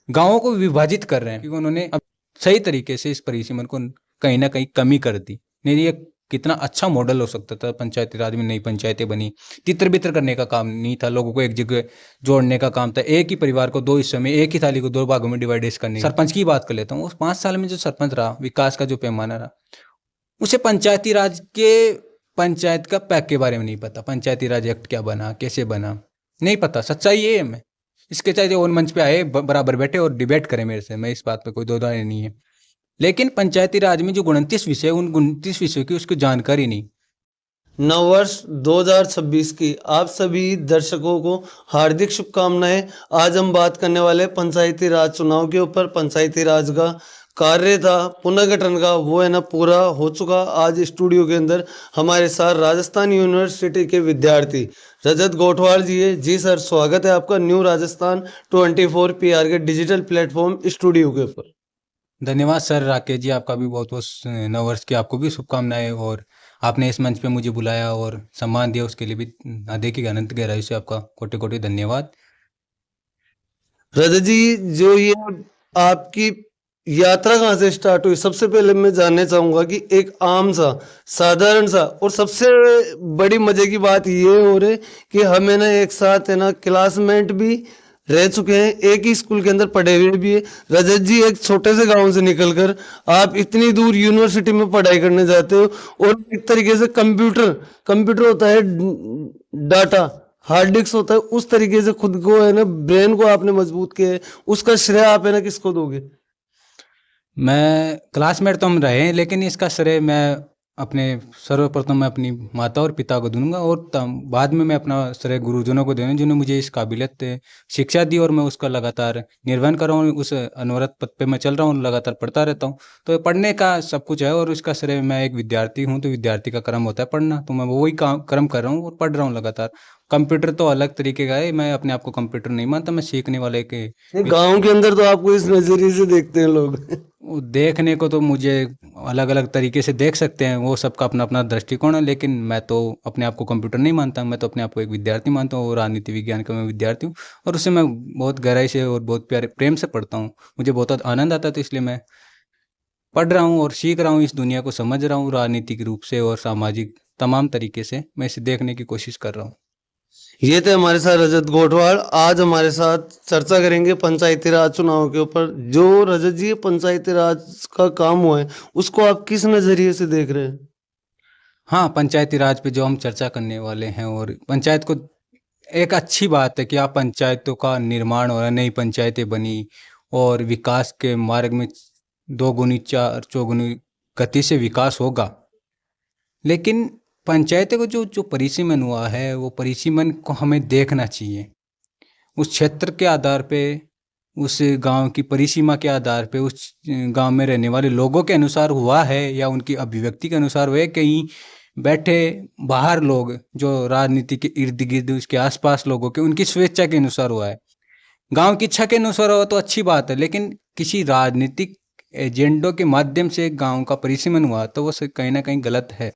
गाँवों को विभाजित कर रहे हैं, क्योंकि उन्होंने अब सही तरीके से इस परिसीमन को कहीं न कहीं कमी कर दी। नहीं, ये कितना अच्छा मॉडल हो सकता था, पंचायती राज में नई पंचायतें बनी। तितर-बितर करने का काम नहीं था, लोगों को एक जगह जोड़ने का काम था। एक ही परिवार को 2 हिस्सों में, एक ही थाली को 2 भागों में डिवाइडेशन करने का। सरपंच की बात कर लेता हूँ, उस 5 साल में जो सरपंच रहा, विकास का जो पैमाना रहा, उसे पंचायती राज के पंचायत का पैक के बारे में नहीं पता। पंचायती राज एक्ट क्या बना, कैसे बना, नहीं पता। सच्चाई ये है। मैं इसके चाहे जो मंच पे आए बराबर बैठे और डिबेट करें मेरे से, मैं इस बात पे कोई दो राय नहीं है। लेकिन पंचायती राज में जो 29 विषय, उन 29 विषयों की उसको जानकारी नहीं। नववर्ष 2026 की आप सभी दर्शकों को हार्दिक शुभकामनाएं। आज हम बात करने वाले पंचायती राज चुनाव के ऊपर। पंचायती राज का कार्य था पुनर्गठन का, वो है ना पूरा हो चुका। आज स्टूडियो के अंदर हमारे साथ राजस्थान यूनिवर्सिटी के विद्यार्थी रजत गोठवाल जी है। जी सर, स्वागत है आपका न्यू राजस्थान 24 PR के डिजिटल प्लेटफॉर्म स्टूडियो के ऊपर। धन्यवाद सर राकेश जी, आपका भी बहुत बहुत नववर्ष की आपको भी शुभकामनाएं, और आपने इस मंच पे मुझे बुलाया और सम्मान दिया, उसके लिए भी हृदय की अनंत गहराई से आपका कोटि कोटि धन्यवाद। रजत जी, जो ये आपकी यात्रा कहाँ से स्टार्ट हुई, सबसे पहले मैं जानना चाहूंगा कि एक आम सा साधारण सा और सबसे बड़ी मजे की बात ये हो रही कि हमें ना एक साथ है ना क्लासमेट भी रह चुके हैं, एक ही स्कूल के अंदर पढ़े हुए भी है। रजत जी, एक छोटे से गांव से निकलकर आप इतनी दूर यूनिवर्सिटी में पढ़ाई करने जाते हो, और एक तरीके से कंप्यूटर कंप्यूटर होता है, डाटा हार्ड डिस्क होता है, उस तरीके से खुद को है ना ब्रेन को आपने मजबूत किया है, उसका श्रेय आप है ना किसको दोगे? मैं क्लासमेट तो हम रहे हैं, लेकिन इसका श्रेय मैं अपने सर्वप्रथम मैं अपनी माता और पिता को दूंगा, और बाद में मैं अपना श्रेय गुरुजनों को दूंगा, जिन्होंने मुझे इस काबिलियत शिक्षा दी, और मैं उसका लगातार निर्वहन कर रहा हूँ। उस अनवरत पथ पे मैं चल रहा हूँ, लगातार पढ़ता रहता हूँ। तो पढ़ने का सब कुछ है, और उसका श्रेय, मैं एक विद्यार्थी हूँ, तो विद्यार्थी का कर्म होता है पढ़ना, तो मैं वही काम कर्म कर रहा हूँ और पढ़ रहा हूँ लगातार। कंप्यूटर तो अलग तरीके का है, मैं अपने आप को कंप्यूटर नहीं मानता, मैं सीखने वाले के ये गांव के अंदर तो आपको इस नजरिए से देखते हैं लोग। वो देखने को तो मुझे अलग अलग तरीके से देख सकते हैं, वो सबका अपना अपना दृष्टिकोण है, लेकिन मैं तो अपने आप को कंप्यूटर नहीं मानता, मैं तो अपने आप को एक विद्यार्थी मानता हूँ, और राजनीति विज्ञान का मैं विद्यार्थी हूँ, और उससे मैं बहुत गहराई से और बहुत प्यारे प्रेम से पढ़ता हूँ। मुझे बहुत आनंद आता है, तो इसलिए मैं पढ़ रहा हूँ और सीख रहा हूँ, इस दुनिया को समझ रहा हूँ राजनीतिक रूप से और सामाजिक तमाम तरीके से मैं इसे देखने की कोशिश कर रहा हूँ। ये थे हमारे साथ रजत गोठवाल। आज हमारे साथ चर्चा करेंगे पंचायती राज चुनाव के ऊपर। जो रजत जी पंचायती राज का काम हुआ है, उसको आप किस नजरिए से देख रहे हैं? हाँ, पंचायती राज पे जो हम चर्चा करने वाले हैं, और पंचायत को, एक अच्छी बात है कि आप पंचायतों का निर्माण हो रहा है, नई पंचायतें बनी, और विकास के मार्ग में दोगुनी चार चौगुनी गति से विकास होगा। लेकिन पंचायतों को जो जो परिसीमन हुआ है, वो परिसीमन को हमें देखना चाहिए उस क्षेत्र के आधार पे, उस गांव की परिसीमा के आधार पे, उस गांव में रहने वाले लोगों के अनुसार हुआ है, या उनकी अभिव्यक्ति के अनुसार हुआ है। कहीं बैठे बाहर लोग जो राजनीति के इर्द गिर्द, उसके आसपास लोगों के, उनकी स्वेच्छा के अनुसार हुआ है। गांव की इच्छा के अनुसार हुआ तो अच्छी बात है, लेकिन किसी राजनीतिक एजेंडों के माध्यम से एक गांव का परिसीमन हुआ तो वो कहीं ना कहीं गलत है।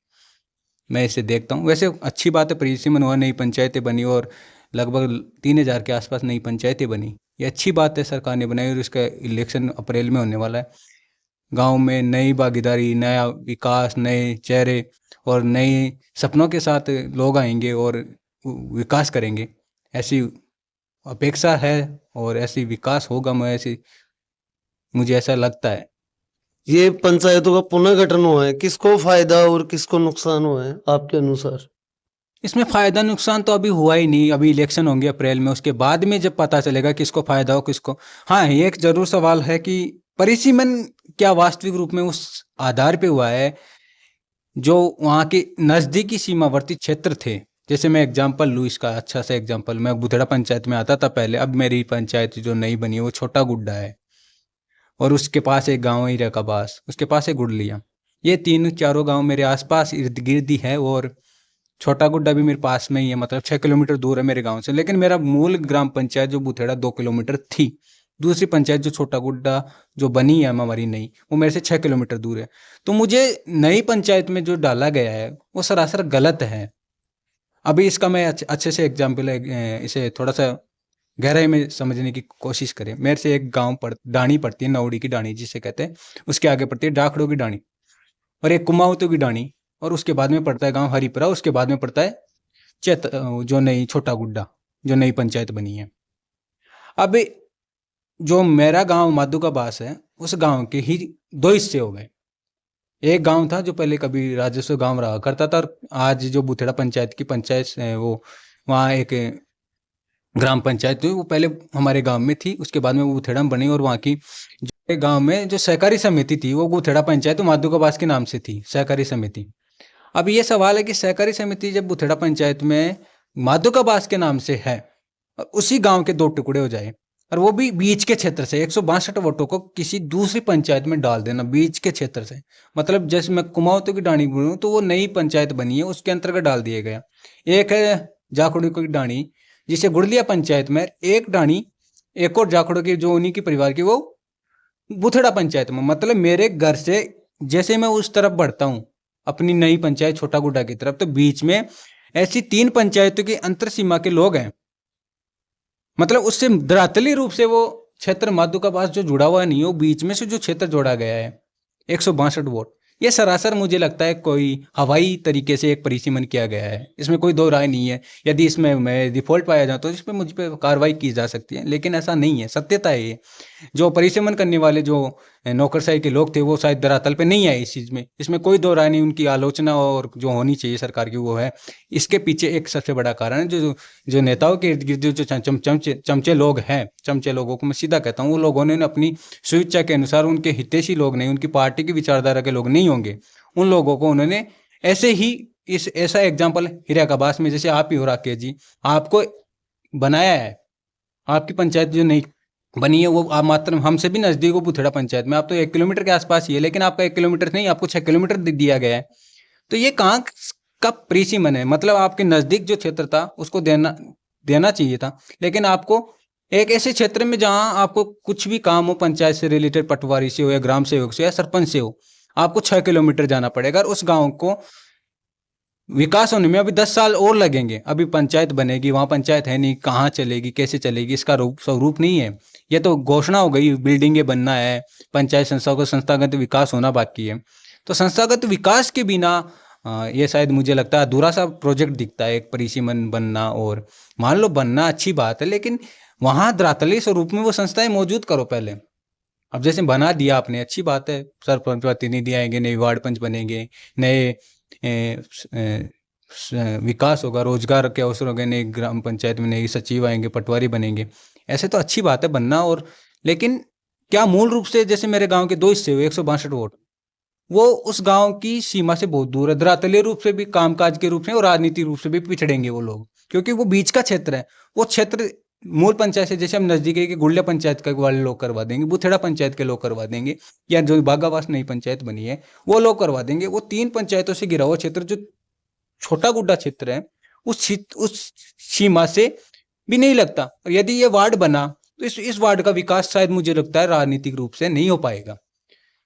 मैं इसे देखता हूँ। वैसे अच्छी बात है, परिसीमन हुआ, नई पंचायतें बनी, और लगभग 3000 के आसपास नई पंचायतें बनी। ये अच्छी बात है, सरकार ने बनाई, और इसका इलेक्शन अप्रैल में होने वाला है। गांव में नई भागीदारी, नया विकास, नए चेहरे और नए सपनों के साथ लोग आएंगे और विकास करेंगे, ऐसी अपेक्षा है, और ऐसी विकास होगा। मैं ऐसी मुझे ऐसा लगता है। ये पंचायतों का पुनर्गठन हुआ है, किसको फायदा और किसको नुकसान हुआ है आपके अनुसार? इसमें फ़ायदा नुकसान तो अभी हुआ ही नहीं, अभी इलेक्शन होंगे अप्रैल में, उसके बाद में जब पता चलेगा किसको फ़ायदा हो किसको। हाँ, ये एक ज़रूर सवाल है कि परिसीमन क्या वास्तविक रूप में उस आधार पे हुआ है जो वहाँ के नज़दीकी सीमावर्ती क्षेत्र थे। जैसे मैं एग्जांपल लूँ इसका, अच्छा सा एग्जांपल, मैं बुधड़ा पंचायत में आता था पहले, अब मेरी पंचायत जो नई बनी है वो छोटा गुड्डा है, और उसके पास एक गाँव है रकाबास, उसके पास एक गुडलिया। ये तीन चारों गाँव मेरे आसपास इर्द गिर्द ही है, और छोटा गुड्डा भी मेरे पास में ही है, मतलब 6 किलोमीटर दूर है मेरे गांव से। लेकिन मेरा मूल ग्राम पंचायत जो बुथेड़ा 2 किलोमीटर थी, दूसरी पंचायत जो छोटा गुड्डा जो बनी है हमारी नई, वो मेरे से 6 किलोमीटर दूर है। तो मुझे नई पंचायत में जो डाला गया है वो सरासर गलत है। अभी इसका मैं अच्छे से एग्जाम्पल, इसे थोड़ा सा गहराई में समझने की कोशिश करें। मेरे से एक गांव डाणी पड़ती है, नौड़ी की डाणी जिसे कहते हैं, उसके आगे पड़ती है डाखड़ों की डाणी, और एक कुमाऊतों की डाणी, और उसके बाद में पड़ता है गांव हरिपुरा, उसके बाद में पड़ता है जो नई छोटा गुड्डा, जो नई पंचायत बनी है। अब जो मेरा गांव माधो का बास है, उस गांव के ही दो हिस्से हो गए। एक गांव था जो पहले कभी राजस्व गांव रहा करता था, और आज जो बुथेड़ा पंचायत की पंचायत है, वो वहाँ एक ग्राम पंचायत थी, वो पहले हमारे गांव में थी, उसके बाद में वो बुथेड़ा में बनी, और वहाँ की जो गांव में जो सहकारी समिति थी, वो बुथेड़ा पंचायत माधो का बास के नाम से थी, सहकारी समिति। अब ये सवाल है कि सहकारी समिति जब बुथेड़ा पंचायत में माधो का बास के नाम से है, और उसी गांव के दो टुकड़े हो जाए, और वो भी बीच के क्षेत्र से 162 वोटों को किसी दूसरी पंचायत में डाल देना, बीच के क्षेत्र से, मतलब जैसे मैं कुमाऊतों की डाणी बोलूँ तो वो नई पंचायत बनी है, उसके अंतर्गत डाल दिया गया। एक है जाखड़ों की डाणी, जिसे गुड़लिया पंचायत में, एक डाणी एक और जाखड़ों की जो उन्हीं की परिवार की, वो बुथड़ा पंचायत में। मतलब मेरे घर से जैसे मैं उस तरफ बढ़ता हूँ अपनी नई पंचायत छोटा गुड्डा की तरफ, तो बीच में ऐसी 3 पंचायतों की अंतर सीमा के लोग हैं। मतलब उससे धरातली रूप से वो क्षेत्र माधो का पास जो जुड़ा हुआ नहीं है, वो बीच में से जो क्षेत्र जोड़ा गया है 162 वोट, ये सरासर मुझे लगता है कोई हवाई तरीके से एक परिसीमन किया गया है, इसमें कोई दो राय नहीं है। यदि इसमें मैं डिफॉल्ट पाया जाता तो इस पर मुझ पर कार्रवाई की जा सकती है, लेकिन ऐसा नहीं है, सत्यता है ये। जो परिसीमन करने वाले जो नौकरशाही के लोग थे, वो शायद धरातल पे नहीं आए इस चीज़ में, इसमें कोई दो राय नहीं। उनकी आलोचना और जो होनी चाहिए सरकार की वो है। इसके पीछे एक सबसे बड़ा कारण है जो नेताओं के इर्द गिर्द जो चमचे लोग हैं, चमचे लोगों को मैं सीधा कहता हूँ, वो लोगों ने अपनी स्वेच्छा के अनुसार, उनके हितैषी लोग नहीं, उनकी पार्टी की विचारधारा के लोग नहीं होंगे, उन लोगों को उन्होंने ऐसे ही ऐसा एग्जाम्पल हिरियाकाबास में जैसे आप ही हो राकेश जी, आपको बनाया है। आपकी पंचायत जो नहीं बनी है वो आप मात्र हमसे भी नजदीक हो बुथेड़ा पंचायत में, आप तो 1 किलोमीटर के आसपास ही है, लेकिन आपका 1 किलोमीटर नहीं, आपको 6 किलोमीटर दिया गया है। तो ये कहाँ का परिसीमन है? मतलब आपके नजदीक जो क्षेत्र था उसको देना चाहिए था, लेकिन आपको एक ऐसे क्षेत्र में जहां आपको कुछ भी काम हो पंचायत से रिलेटेड, पटवारी से हो या ग्राम सेवक से या सरपंच से हो, आपको 6 किलोमीटर जाना पड़ेगा, और उस गांव को विकास होने में अभी 10 साल और लगेंगे। अभी पंचायत बनेगी, वहां पंचायत है नहीं, कहाँ चलेगी, कैसे चलेगी, इसका स्वरूप नहीं है। ये तो घोषणा हो गई, बिल्डिंगें बनना है, पंचायत संस्थाओं का संस्थागत विकास होना बाकी है। तो संस्थागत विकास के बिना ये शायद मुझे लगता है अधूरा सा प्रोजेक्ट दिखता है, एक परिसीमन बनना। और मान लो बनना अच्छी बात है, लेकिन वहां धरातलीय स्वरूप में वो संस्थाएं मौजूद करो पहले। अब जैसे बना दिया आपने, अच्छी बात है, सरपंच प्रतिनिधि आएंगे, नए वार्ड पंच बनेंगे, नए विकास होगा, रोजगार के अवसर होंगे, नए ग्राम पंचायत में नए सचिव आएंगे, पटवारी बनेंगे, ऐसे तो अच्छी बात है बनना। और लेकिन क्या मूल रूप से जैसे मेरे गांव के दो हिस्से हुए 162 वोट, वो उस गांव की सीमा से बहुत दूर है, धरातलीय रूप से भी, कामकाज के रूप से और राजनीतिक रूप से भी पिछड़ेंगे वो लोग, क्योंकि वो बीच का क्षेत्र है। वो क्षेत्र मूल पंचायत से जैसे हम नजदीक है कि गुड़िया पंचायत के वाले लोग करवा देंगे, बुथेड़ा पंचायत के लोग करवा देंगे, या जो बागावास नई पंचायत बनी है वो लोग करवा देंगे। वो 3 पंचायतों से घिरा हुआ क्षेत्र जो छोटा गुड्डा क्षेत्र है, उस सीमा से भी नहीं लगता। और यदि ये वार्ड बना तो इस वार्ड का विकास शायद मुझे लगता है राजनीतिक रूप से नहीं हो पाएगा।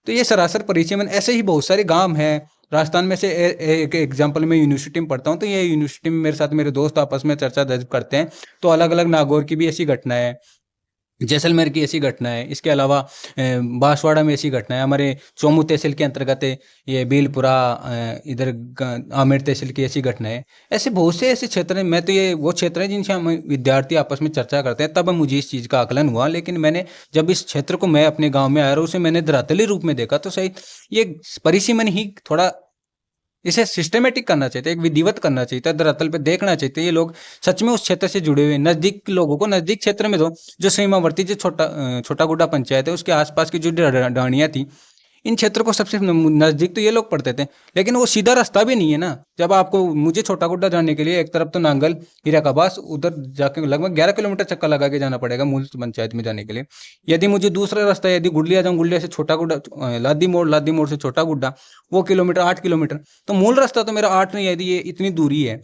तो ये सरासर परिसीमन, ऐसे ही बहुत सारे गांव हैं राजस्थान में से। एक एग्जांपल में यूनिवर्सिटी में पढ़ता हूँ, तो ये यूनिवर्सिटी में मेरे साथ मेरे दोस्त आपस में चर्चा दर्ज करते हैं, तो अलग अलग नागौर की भी ऐसी घटना है, जैसलमेर की ऐसी घटना है, इसके अलावा बांसवाड़ा में ऐसी घटना है, हमारे चोमू तहसील के अंतर्गत ये बीलपुरा, इधर आमेर तहसील की ऐसी घटना है। ऐसे बहुत से ऐसे क्षेत्र हैं। मैं तो ये वो क्षेत्र है जिनसे हम विद्यार्थी आपस में चर्चा करते हैं, तब मुझे इस चीज़ का आकलन हुआ। लेकिन मैंने जब इस क्षेत्र को मैं अपने गाँव में आया और उसे मैंने धरातली रूप में देखा, तो सही ये परिसीमन ही थोड़ा, इसे सिस्टमेटिक करना चाहिए, एक विधिवत करना चाहिए, धरातल पे देखना चाहिए। ये लोग सच में उस क्षेत्र से जुड़े हुए, नजदीक लोगों को नजदीक क्षेत्र में दो। जो सीमावर्ती जो छोटा गुड्डा पंचायत है, उसके आसपास की जो डाणियाँ थी, इन क्षेत्रों को सबसे नजदीक तो ये लोग पढ़ते थे, लेकिन वो सीधा रास्ता भी नहीं है ना। जब आपको, मुझे छोटा गुड्डा जाने के लिए एक तरफ तो नांगल हिराकाबास, उधर जाके लगभग 11 किलोमीटर चक्कर लगा के जाना पड़ेगा मूल पंचायत में जाने के लिए। यदि मुझे दूसरा रास्ता, यदि गुड़लिया जाऊँ, गुड़लिया से छोटा गुड्डा, लादी मोड़ से छोटा गुड्डा, वो किलोमीटर 8 किलोमीटर, तो मूल रास्ता तो मेरा 8 नहीं है, यदि ये इतनी दूरी है।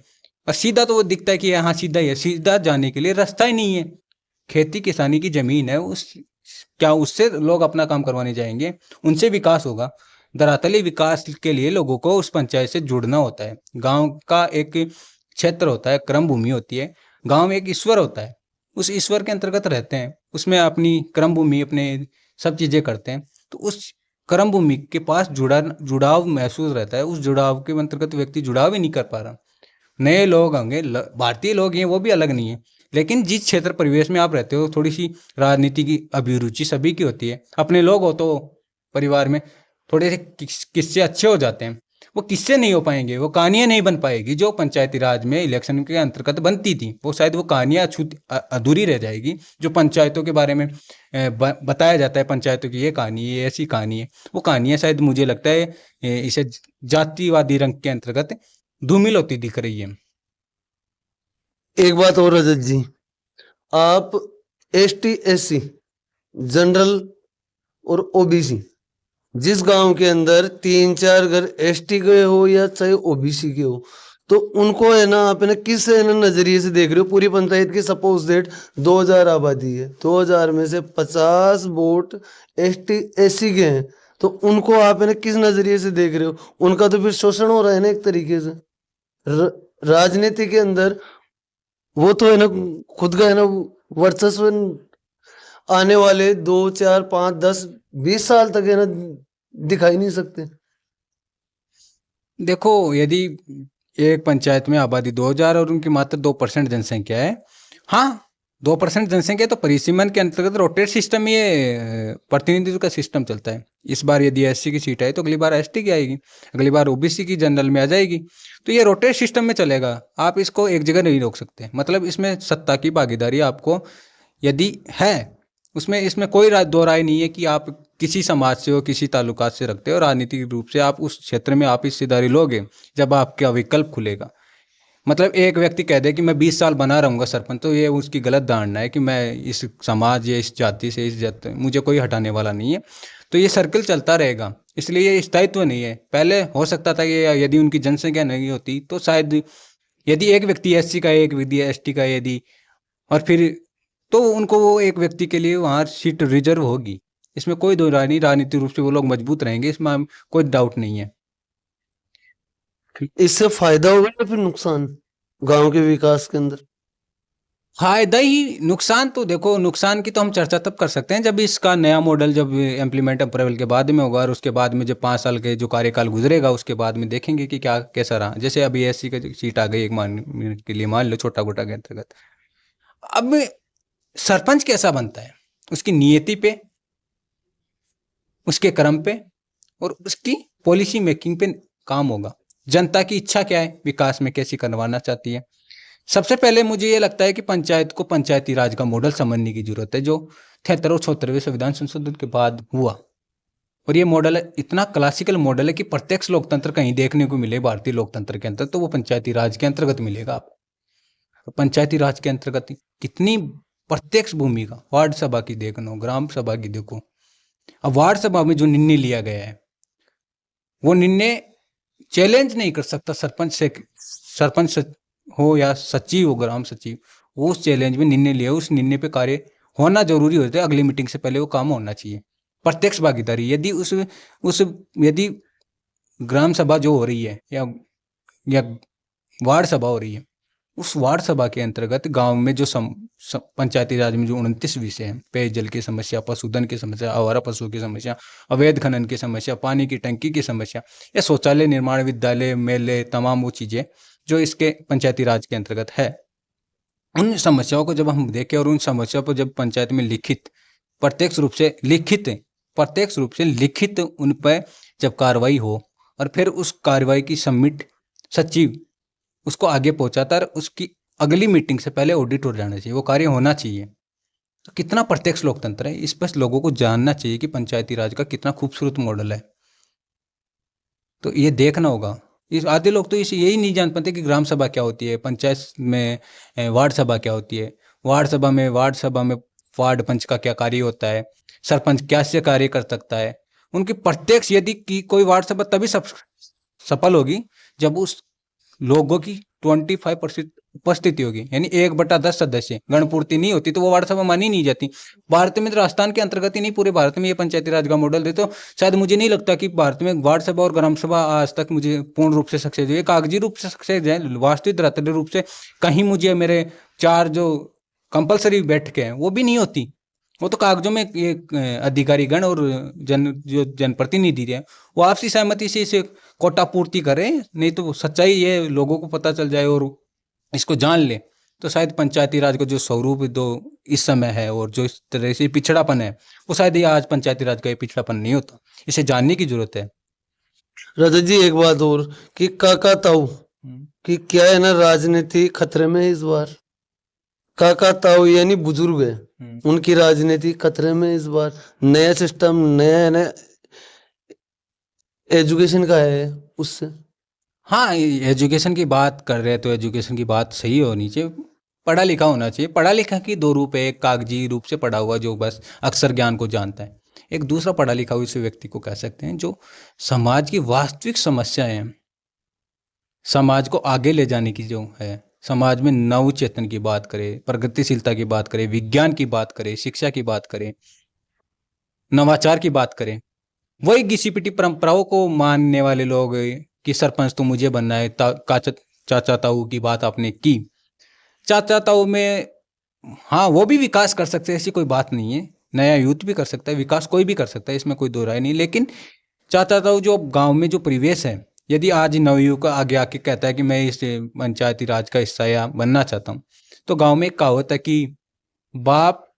और सीधा तो वो दिखता है कि यहाँ सीधा ही है, सीधा जाने के लिए रास्ता ही नहीं है। खेती किसानी की जमीन है, उस क्या उससे लोग अपना काम करवाने जाएंगे? उनसे विकास होगा? धरातली विकास के लिए लोगों को उस पंचायत से जुड़ना होता है। गांव का एक क्षेत्र होता है, क्रम भूमि होती है, गांव एक ईश्वर होता है, उस ईश्वर के अंतर्गत रहते हैं, उसमें अपनी कर्म भूमि, अपने सब चीज़ें करते हैं, तो उस कर्म भूमि के पास जुड़ाव महसूस रहता है, उस जुड़ाव के अंतर्गत व्यक्ति जुड़ाव ही नहीं कर पा रहा। नए लोग होंगे, भारतीय लोग हैं, वो भी अलग नहीं है, लेकिन जिस क्षेत्र परिवेश में आप रहते हो, थोड़ी सी राजनीति की अभिरुचि सभी की होती है। अपने लोग हो तो परिवार में थोड़े से किस्से अच्छे हो जाते हैं, वो किस्से नहीं हो पाएंगे, वो कहानियां नहीं बन पाएगी जो पंचायती राज में इलेक्शन के अंतर्गत बनती थी, वो शायद वो कहानियां अधूरी रह जाएगी। जो पंचायतों के बारे में बताया जाता है, पंचायतों की ये कहानी, ये ऐसी कहानी है, वो कहानियां शायद मुझे लगता है इसे जातिवादी रंग के अंतर्गत धूमिल होती दिख रही है। एक बात और रजत जी, आप एसटी एससी जनरल और ओबीसी, जिस गांव के अंदर 3-4 घर एसटी के हो या चाहे ओबीसी के हो, तो उनको है ना आप है ना किस है ना नजरिए से देख रहे हो? पूरी पंचायत की सपोज डेट 2000 आबादी है, 2000 में से 50 वोट एसटी एससी के हैं, तो उनको आप है ना किस नजरिए से देख रहे हो? उनका तो फिर शोषण हो रहा है ना एक तरीके से। राजनीति के अंदर वो तो है ना खुद का है ना वर्चस्व आने वाले 2, 4, 5, 10, 20 साल तक है ना दिखाई नहीं सकते। देखो, यदि एक पंचायत में आबादी 2000 और उनकी मात्र 2% जनसंख्या है, हाँ 2% जनसंख्या, तो परिसीमन के अंतर्गत रोटेट सिस्टम, ये प्रतिनिधित्व का सिस्टम चलता है। इस बार यदि एससी की सीट आई तो अगली बार एसटी की आएगी, अगली बार ओबीसी की जनरल में आ जाएगी, तो ये रोटेट सिस्टम में चलेगा। आप इसको एक जगह नहीं रोक सकते। मतलब इसमें सत्ता की भागीदारी आपको यदि है, उसमें इसमें कोई दो राय नहीं है कि आप किसी समाज से हो, किसी ताल्लुकात से रखते हो, राजनीतिक रूप से आप उस क्षेत्र में आप हिस्सेदारी लोगे जब आपका विकल्प खुलेगा। मतलब एक व्यक्ति कह दे कि मैं 20 साल बना रहूंगा सरपंच, तो ये उसकी गलत धारणा है कि मैं इस समाज या इस जाति से, इस जाति मुझे कोई हटाने वाला नहीं है। तो ये सर्कल चलता रहेगा, इसलिए ये स्थायित्व नहीं है। पहले हो सकता था कि यदि उनकी जनसंख्या नहीं होती तो शायद यदि एक व्यक्ति एससी का है, एक व्यक्ति एसटी का है, यदि और फिर तो उनको वो एक व्यक्ति के लिए वहाँ सीट रिजर्व होगी। इसमें कोई दो राय नहीं, राजनीतिक रूप से वो लोग मजबूत रहेंगे, इसमें कोई डाउट नहीं है। इससे फायदा होगा या फिर नुकसान गांव के विकास के अंदर? फायदा ही, नुकसान तो देखो, नुकसान की तो हम चर्चा तब कर सकते हैं जब इसका नया मॉडल जब इम्प्लीमेंट अप्रैल के बाद में होगा, और उसके बाद में जब 5 साल के जो कार्यकाल गुजरेगा उसके बाद में देखेंगे कि क्या कैसा रहा। जैसे अभी एससी का सीट आ गई एक मिनट के लिए, मान लो छोटा गोटा के अंतर्गत, अब सरपंच कैसा बनता है उसकी नियति पे, उसके कर्म पे और उसकी पॉलिसी मेकिंग पे काम होगा। जनता की इच्छा क्या है, विकास में कैसी करवाना चाहती है। सबसे पहले मुझे ये लगता है कि पंचायत को पंचायती राज का मॉडल समझने की जरूरत है, जो 73 और 76वें संविधान संशोधन के बाद हुआ। और ये मॉडल इतना क्लासिकल मॉडल है कि प्रत्यक्ष लोकतंत्र कहीं देखने को मिले भारतीय लोकतंत्र के अंदर तो वो पंचायती राज के अंतर्गत मिलेगा आपको। पंचायती राज के अंतर्गत कितनी प्रत्यक्ष भूमिका, वार्ड सभा की देखो, ग्राम सभा की देखो। अब वार्ड सभा में जो निर्णय लिया गया है, वो निर्णय चैलेंज नहीं कर सकता सरपंच से, सरपंच हो या सचिव हो, ग्राम सचिव, वो उस चैलेंज में निर्णय लिया, उस निर्णय पे कार्य होना जरूरी होता है। अगली मीटिंग से पहले वो काम होना चाहिए। प्रत्यक्ष भागीदारी, यदि उस यदि ग्राम सभा जो हो रही है या वार्ड सभा हो रही है, उस वार्ड सभा के अंतर्गत गांव में जो पंचायती राज में जो 29 विषय हैं, पेयजल की समस्या, पशुधन की समस्या, आवारा पशुओं की समस्या, अवैध खनन की समस्या, पानी की टंकी की समस्या, या शौचालय निर्माण, विद्यालय, मेले, तमाम वो चीजें जो इसके पंचायती राज के अंतर्गत है, उन समस्याओं को जब हम देखें और उन समस्याओं पर जब पंचायत में प्रत्यक्ष रूप से लिखित उन पर जब कार्रवाई हो, और फिर उस कार्रवाई की सबमिट सचिव उसको आगे पहुंचाता है, उसकी अगली मीटिंग से पहले ऑडिट हो जाना चाहिए, वो कार्य होना चाहिए। तो कितना प्रत्यक्ष लोकतंत्र है, इस पर लोगों को जानना चाहिए कि पंचायती राज का कितना खूबसूरत मॉडल है। तो ये देखना होगा। इस आधे लोग तो इसे यही नहीं जान पाते कि ग्राम सभा क्या होती है, पंचायत में वार्ड सभा क्या होती है, वार्ड सभा में वार्ड पंच का क्या कार्य होता है, सरपंच क्या से कार्य कर सकता है। उनकी प्रत्यक्ष यदि की कोई वार्ड सभा तभी सफल होगी जब उस लोगों की 25% उपस्थिति होगी, यानी 1/10 सदस्य, गणपूर्ति नहीं होती तो वो वार्ड सभा मानी नहीं जाती। भारत में तो राजस्थान के अंतर्गत ही नहीं, पूरे भारत में ये पंचायती राज का मॉडल है। तो शायद मुझे नहीं लगता कि भारत में वार्ड सभा और ग्राम सभा आज तक मुझे पूर्ण रूप से सक्सेस हुई। कागजी रूप से सक्सेस है, वास्तविक रूप से कहीं मुझे मेरे 4 जो कंपलसरी बैठकें हैं वो भी नहीं होती, वो तो कागजों में ये अधिकारी गण और जो जनप्रतिनिधि हैं वो आपसी सहमति से इसे कोटा पूर्ति करें, नहीं तो सच्चाई ये लोगों को पता चल जाए और इसको जान ले तो शायद पंचायती राज का जो स्वरूप जो इस समय है और जो इस तरह से पिछड़ापन है वो शायद ये आज पंचायती राज का ये पिछड़ापन नहीं होता, इसे जानने की जरूरत है। रजत जी एक बात और कि काका ताऊ कि क्या है ना, राजनीति खतरे में है इस बार। काका ताऊ यानी बुजुर्ग है, उनकी राजनीति खतरे में इस बार। नया सिस्टम नया नया एजुकेशन का है उससे। हाँ, एजुकेशन की बात कर रहे हैं तो एजुकेशन की बात सही होनी चाहिए, पढ़ा लिखा होना चाहिए। पढ़ा लिखा की दो रूप है, एक कागजी रूप से पढ़ा हुआ जो बस अक्षर ज्ञान को जानता है, एक दूसरा पढ़ा लिखा हुआ उस व्यक्ति को कह सकते हैं जो समाज की वास्तविक समस्याएं हैं, समाज को आगे ले जाने की जो है, समाज में नव चेतन की बात करें, प्रगतिशीलता की बात करें, विज्ञान की बात करें, शिक्षा की बात करें, नवाचार की बात करें, वही घिसी-पिटी परंपराओं को मानने वाले लोग कि सरपंच तो मुझे बनना है, चाचा ताऊ की बात आपने की। चाचा ताऊ में हाँ, वो भी विकास कर सकते हैं, ऐसी कोई बात नहीं है। नया यूथ भी कर सकता है, विकास कोई भी कर सकता है, इसमें कोई दो राय नहीं। लेकिन चाचा ताऊ जो गांव में जो परिवेश है, यदि आज नवयुवक आगे आके कहता है कि मैं इस पंचायती राज का हिस्सा या बनना चाहता हूँ, तो गांव में एक कहावत है कि बाप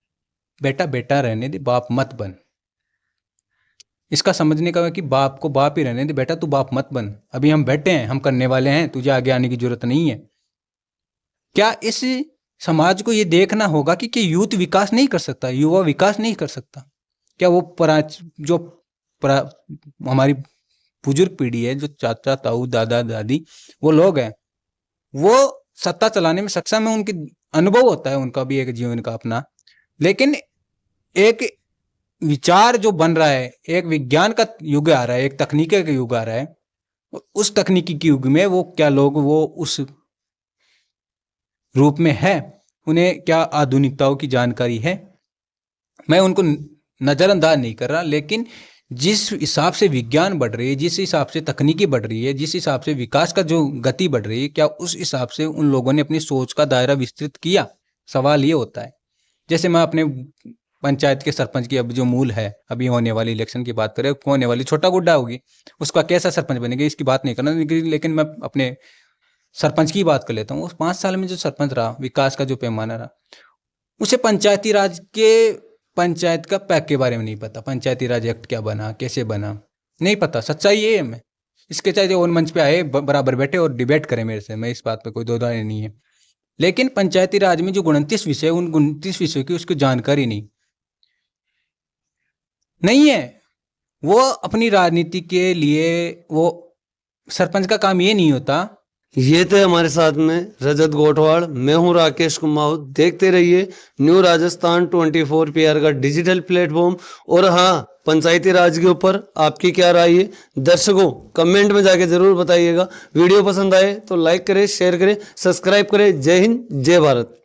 बेटा बेटा रहने दे, बाप मत बन। इसका समझने का है कि बाप को बाप ही रहने दे, बेटा तू बाप मत बन, अभी हम बैठे हैं, हम करने वाले हैं, तुझे आगे आने की जरूरत नहीं है। क्या इस समाज को ये देखना होगा कि यूथ विकास नहीं कर सकता, युवा विकास नहीं कर सकता? क्या वो हमारी बुजुर्ग पीढ़ी है, जो चाचा ताऊ दादा दादी वो लोग हैं, वो सत्ता चलाने में सक्षम है, उनके अनुभव होता है उनका भी एक जीवन का अपना, लेकिन एक विचार जो बन रहा है, एक विज्ञान का युग आ रहा है, एक तकनीकी का युग आ रहा है, उस तकनीकी के युग में वो क्या लोग वो उस रूप में है, उन्हें क्या आधुनिकताओं की जानकारी है? मैं उनको नज़रअंदाज नहीं कर रहा, लेकिन जिस हिसाब से विज्ञान बढ़ रही है, जिस हिसाब से तकनीकी बढ़ रही है, जिस हिसाब से विकास का जो गति बढ़ रही है, क्या उस हिसाब से उन लोगों ने अपनी सोच का दायरा विस्तृत किया? सवाल ये होता है। जैसे मैं अपने पंचायत के सरपंच की अब जो मूल है, अभी होने वाली इलेक्शन की बात करें, होने वाली छोटा गुड्डा होगी, उसका कैसा सरपंच बनेगा इसकी बात नहीं करना, लेकिन मैं अपने सरपंच की बात कर लेता हूँ। उस 5 साल में जो सरपंच रहा, विकास का जो पैमाना रहा, उसे पंचायती राज के पंचायत का पैक के बारे में नहीं पता, पंचायती राज एक्ट क्या बना, कैसे बना, नहीं पता। सच्चाई ये है। मैं इसके चाहे जो मंच पे आए बराबर बैठे और डिबेट करें मेरे से, मैं इस बात पे कोई दो राय नहीं है, लेकिन पंचायती राज में जो 29 विषय, उन 29 विषयों की उसको जानकारी नहीं है। वो अपनी राजनीति के लिए वो सरपंच का काम ये नहीं होता। ये थे हमारे साथ में रजत गोठवाड़, मैं हूं राकेश कुमार। देखते रहिए न्यू राजस्थान 24 PR का डिजिटल प्लेटफॉर्म। और हाँ, पंचायती राज के ऊपर आपकी क्या राय है दर्शकों, कमेंट में जाके जरूर बताइएगा। वीडियो पसंद आए तो लाइक करें, शेयर करें, सब्सक्राइब करें। जय हिंद, जय भारत।